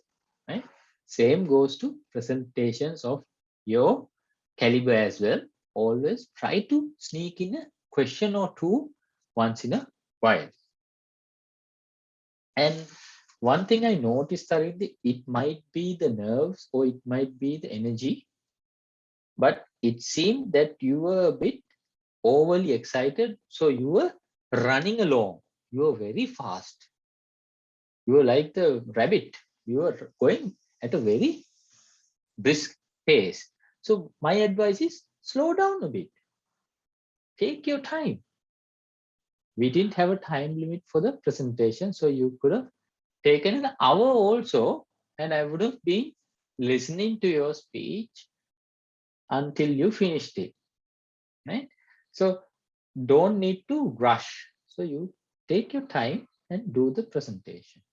Right? Same goes to presentations of your caliber as well. Always try to sneak in a question or two once in a while. And one thing I noticed, Tharindu, it might be the nerves or it might be the energy, but it seemed that you were a bit overly excited. So you were running along. You were very fast. You were like the rabbit. You were going at a very brisk pace. So my advice is slow down a bit. Take your time. We didn't have a time limit for the presentation, so you could have taken an hour also, and I would have been listening to your speech until you finished it. Right? So don't need to rush. So you take your time and do the presentation.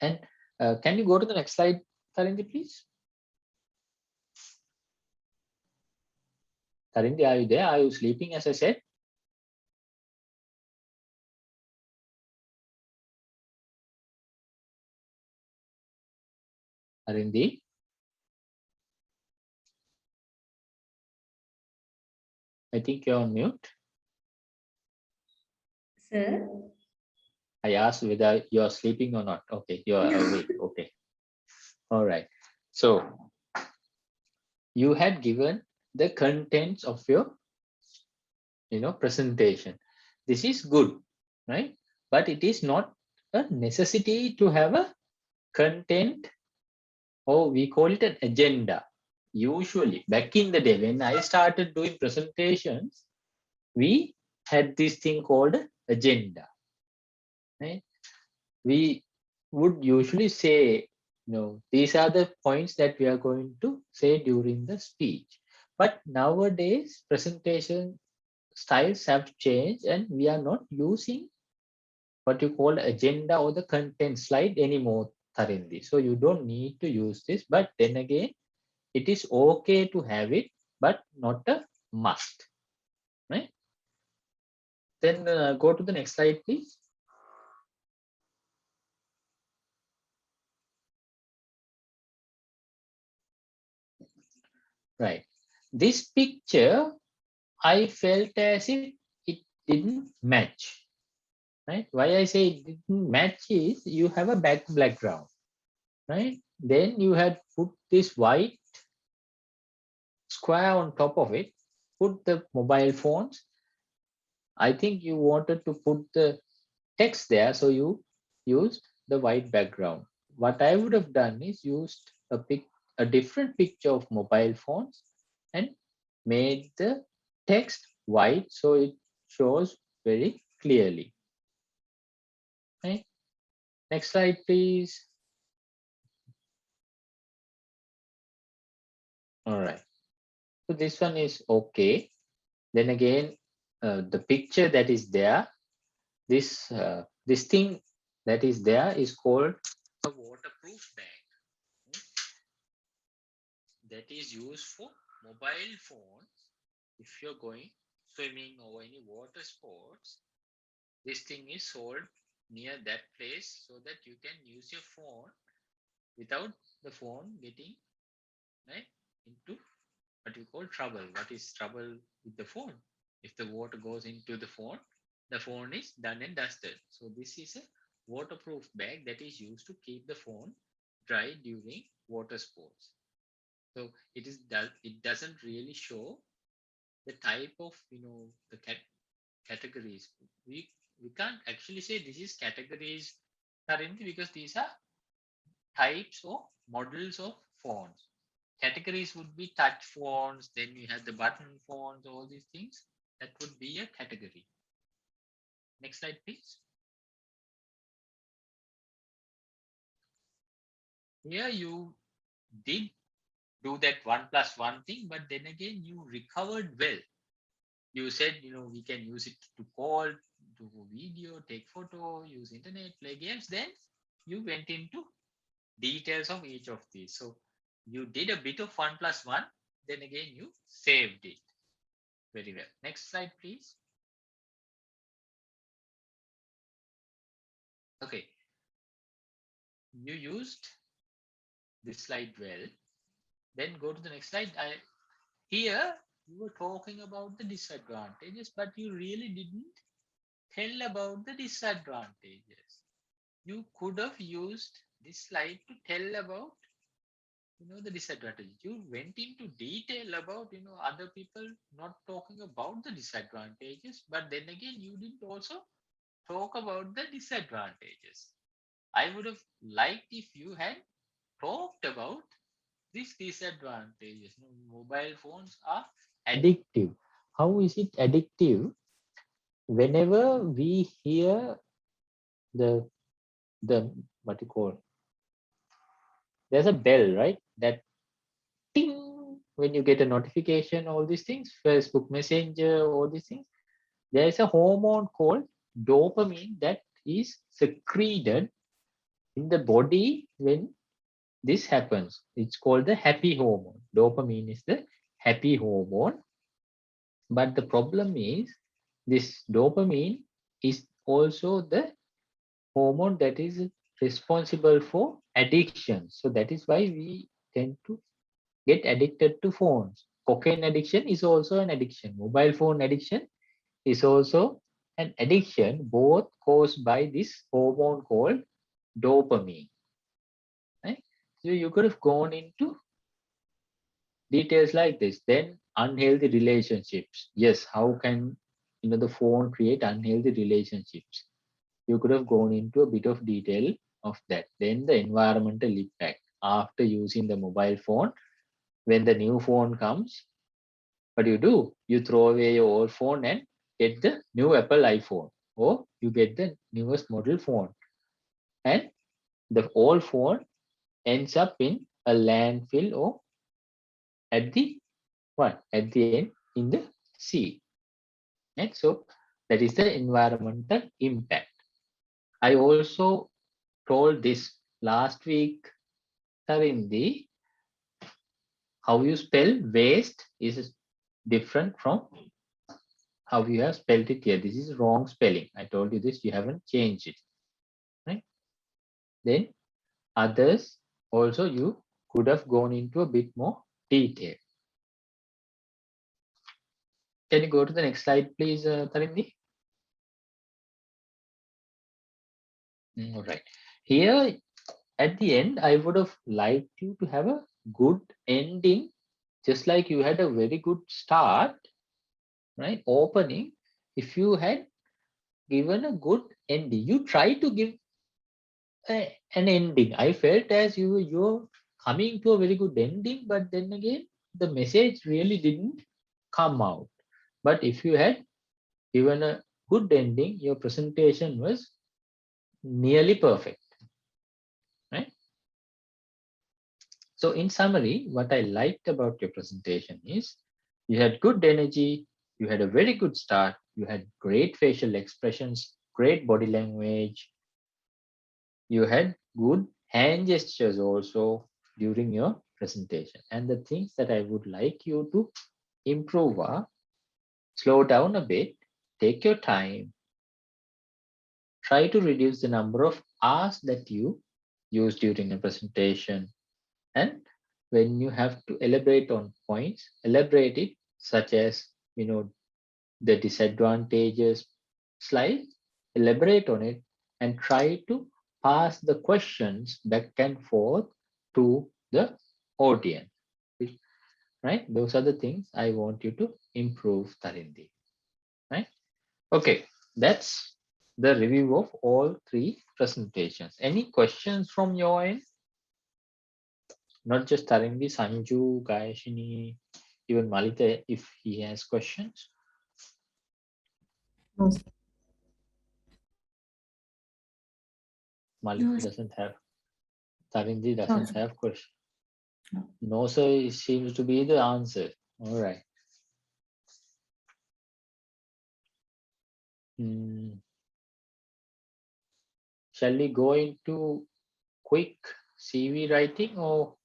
And can you go to the next slide, Tharindu, please? Tharindu, are you there? Are you sleeping, as I said? Tharindu? I think you're on mute. Sir? I asked whether you're sleeping or not. Okay, you're awake. Okay. All right. So you had given the contents of your presentation. This is good, right? But it is not a necessity to have a content, or we call it an agenda. Usually back in the day when I started doing presentations, we had this thing called agenda, right? We would usually say, these are the points that we are going to say during the speech. But nowadays presentation styles have changed and we are not using what you call agenda or the content slide anymore, Tharindi. So you don't need to use this, but then again, it is okay to have it, but not a must, right? Then go to the next slide, please. Right. This picture, I felt as if it didn't match, right? Why I say it didn't match is you have a background, right? Then you had put this white square on top of it, put the mobile phones. I think you wanted to put the text there, so you used the white background. What I would have done is used a different picture of mobile phones and made the text white so it shows very clearly. Right? Next slide, please. All right. So this one is okay. Then again, the picture that is there, this thing that is there is called a waterproof bag. That is used for mobile phones. If you're going swimming or any water sports, this thing is sold near that place so that you can use your phone without the phone getting into what you call trouble. What is trouble with the phone? If the water goes into the phone is done and dusted. So this is a waterproof bag that is used to keep the phone dry during water sports. So it doesn't really show the type of the categories. We can't actually say this is categories currently because these are types or models of phones. Categories would be touch phones, then you have the button phones, all these things. That would be a category. Next slide, please. Here you did do that 1+1 thing, but then again you recovered well. You said, we can use it to call, do video, take photo, use internet, play games. Then you went into details of each of these. So you did a bit of 1+1, then again you saved it very well. Next slide, please. Okay. you used this slide well. Then go to the next slide. Here you were talking about the disadvantages, but you really didn't tell about the disadvantages. You could have used this slide to tell about the disadvantages. You went into detail about other people not talking about the disadvantages, but then again you didn't also talk about the disadvantages. I would have liked if you had talked about these disadvantages. Mobile phones are addictive. How is it addictive? Whenever we hear the what you call, there's a bell, right? That ting, when you get a notification, all these things, Facebook Messenger, all these things, there is a hormone called dopamine that is secreted in the body when this happens. It's called the happy hormone. Dopamine is the happy hormone. But the problem is this dopamine is also the hormone that is responsible for addiction. So that is why we tend to get addicted to phones. Cocaine addiction is also an addiction. Mobile phone addiction is also an addiction, both caused by this hormone called dopamine. Right? So you could have gone into details like this. Then unhealthy relationships. Yes, how can the phone create unhealthy relationships? You could have gone into a bit of detail of that. Then the environmental impact after using the mobile phone. When the new phone comes, what do? You throw away your old phone and get the new Apple iPhone, or you get the newest model phone, and the old phone ends up in a landfill or at the end in the sea. Right? So that is the environmental impact. I also told this last week, Tharindu, how you spell waste is different from how you have spelled it here. This is wrong spelling. I told you this, you haven't changed it. Right? Then others also you could have gone into a bit more detail. Can you go to the next slide, please, Tharindu? All right. Here at the end, I would have liked you to have a good ending, just like you had a very good start, right? Opening. If you had given a good ending, you try to give an ending. I felt as you're coming to a very good ending, but then again, the message really didn't come out. But if you had given a good ending, your presentation was nearly perfect, right? So in summary, what I liked about your presentation is you had good energy, you had a very good start, you had great facial expressions, great body language, you had good hand gestures also during your presentation. And the things that I would like you to improve are slow down a bit, take your time, try to reduce the number of hours that you use during a presentation. And when you have to elaborate on points, elaborate it, such as, the disadvantages slide, elaborate on it and try to pass the questions back and forth to the audience. Right? Those are the things I want you to improve, Tharindu. Right? Okay, that's the review of all three presentations. Any questions from your end? Not just Tharindu, Sanju, Gayashini, even Malita, if he has questions. No, sir. Malita doesn't have. Tharindu No, doesn't sir. have question. No. No, sir, it seems to be the answer. All right. Shall we go into quick CV writing, or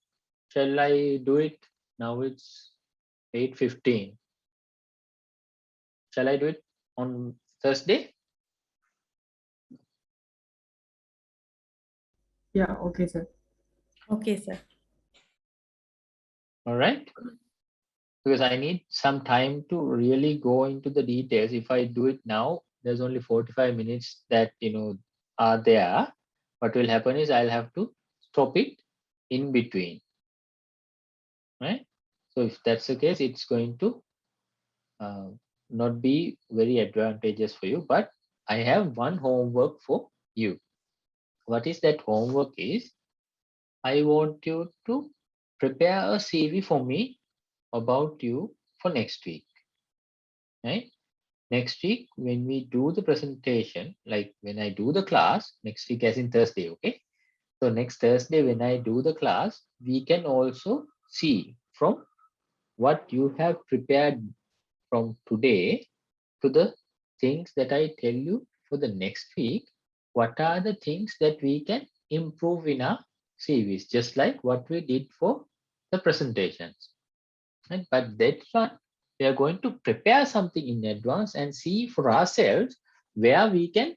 shall I do it now? It's 8:15. Shall I do it on Thursday? Yeah, okay, sir. Okay, sir. All right. Because I need some time to really go into the details. If I do it now, there's only 45 minutes that are there. What will happen is I'll have to stop it in between, right? So if that's the case, it's going to uh, not be very advantageous for you. But I have one homework for you. What is that homework is? I want you to prepare a CV for me about you for next week, right? Next week, when we do the presentation, like when I do the class, next week as in Thursday, okay? So next Thursday, when I do the class, we can also see from what you have prepared from today to the things that I tell you for the next week, what are the things that we can improve in our CVs, just like what we did for the presentations. Right? But that's what we are going to prepare something in advance and see for ourselves where we can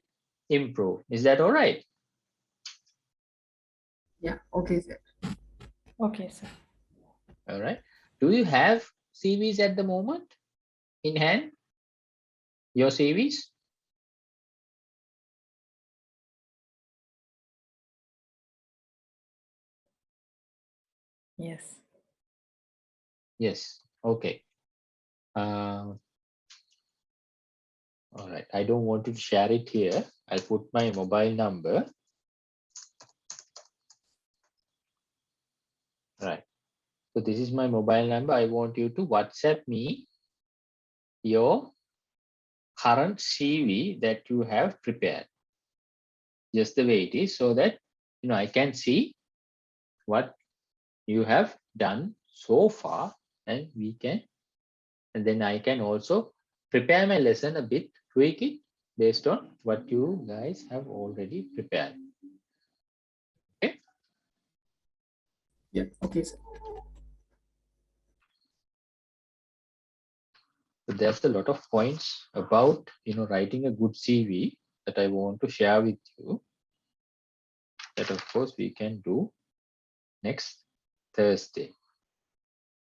improve. Is that all right? Yeah, okay, sir. Okay, sir. All right. Do you have CVs at the moment in hand? Your CVs? Yes. Yes. Okay. All right. I don't want to share it here. I'll put my mobile number. Right. So this is my mobile number. I want you to WhatsApp me your current CV that you have prepared, just the way it is, so that I can see what you have done so far, and then I can also prepare my lesson a bit, tweak it based on what you guys have already prepared. Okay. Yeah, okay, sir. So there's a lot of points about writing a good CV that I want to share with you. That of course we can do next Thursday.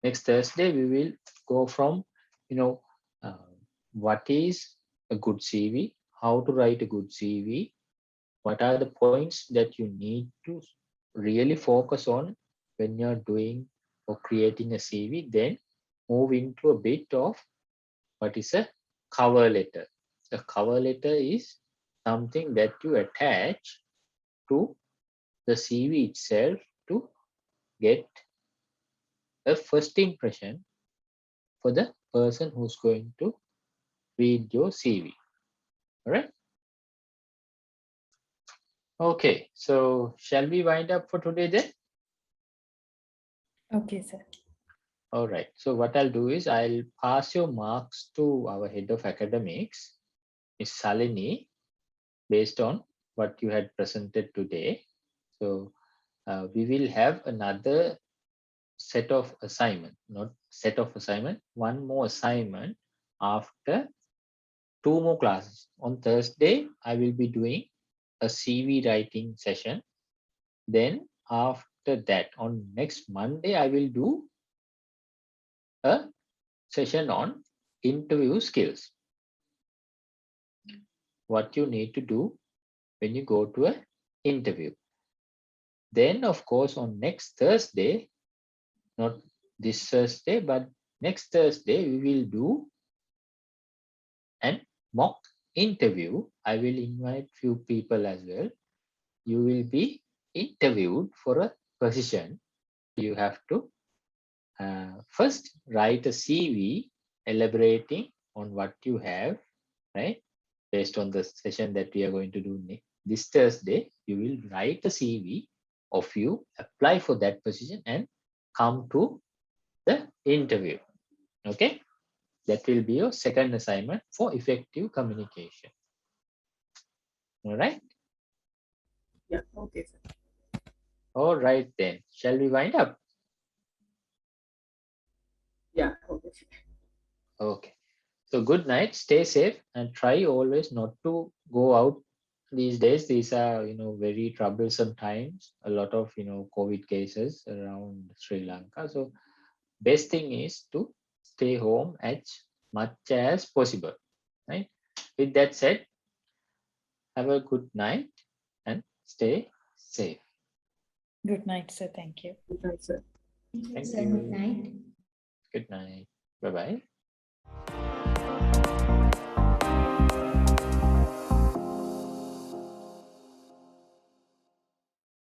Next Thursday we will go from uh, what is a good CV, how to write a good CV, what are the points that you need to really focus on when you're doing or creating a CV, then move into a bit of what is a cover letter. A cover letter is something that you attach to the CV itself to get a first impression for the person who's going to read your CV. All right. Okay. So shall we wind up for today then? Okay, sir. All right. So what I'll do is I'll pass your marks to our head of academics, Ms. Salini, based on what you had presented today. So we will have another set of assignment, not set of assignment, one more assignment after two more classes. On Thursday, I will be doing a CV writing session. Then after that, on next Monday, I will do a session on interview skills. What you need to do when you go to an interview. Then, of course, on next Thursday, not this Thursday, but next Thursday, we will do an mock interview. I will invite few people as well. You will be interviewed for a position. You have to first write a CV elaborating on what you have, right? Based on the session that we are going to do this Thursday, you will write a CV of you, apply for that position, and come to the interview. Okay, that will be your second assignment for effective communication. All right. Yeah, okay, sir. All right then. Shall we wind up? Yeah, okay, sir. Okay. So good night. Stay safe and try always not to go out these days, these are, very troublesome times. A lot of, COVID cases around Sri Lanka. So best thing is to stay home as much as possible, right? With that said, have a good night and stay safe. Good night, sir. Thank you. That's it. Thank Sir, you. good night. Good night. Bye-bye.